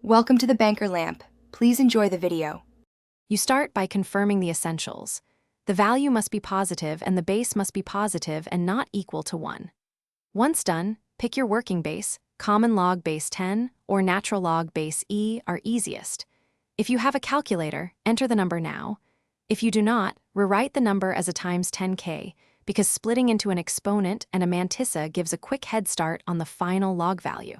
Welcome to the Banker Lamp. Please enjoy the video. You start by confirming the essentials. The value must be positive and the base must be positive and not equal to 1. Once done, pick your working base. Common log base 10 or natural log base E are easiest. If you have a calculator, enter the number now. If you do not, rewrite the number as a times 10k, because splitting into an exponent and a mantissa gives a quick head start on the final log value.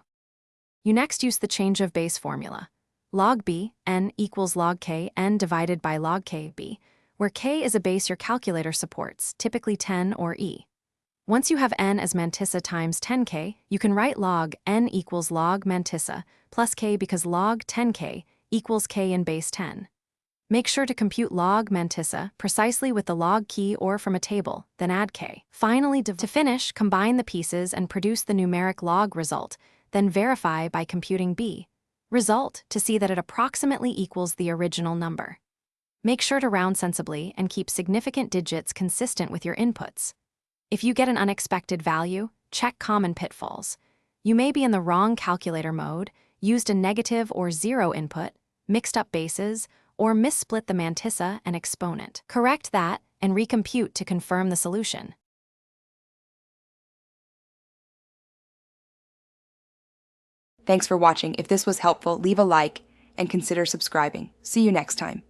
You next use the change of base formula. Log b, n equals log k, n divided by log k, b, where k is a base your calculator supports, typically 10 or e. Once you have n as mantissa times 10k, you can write log n equals log mantissa plus k because log 10k equals k in base 10. Make sure to compute log mantissa precisely with the log key or from a table, then add k. Finally, to finish, combine the pieces and produce the numeric log result, then verify by computing b result to see that it approximately equals the original number. Make sure to round sensibly and keep significant digits consistent with your inputs. If you get an unexpected value, check common pitfalls. You may be in the wrong calculator mode, used a negative or zero input, mixed up bases, or missplit the mantissa and exponent. Correct that and recompute to confirm the solution. Thanks for watching. If this was helpful, leave a like and consider subscribing. See you next time.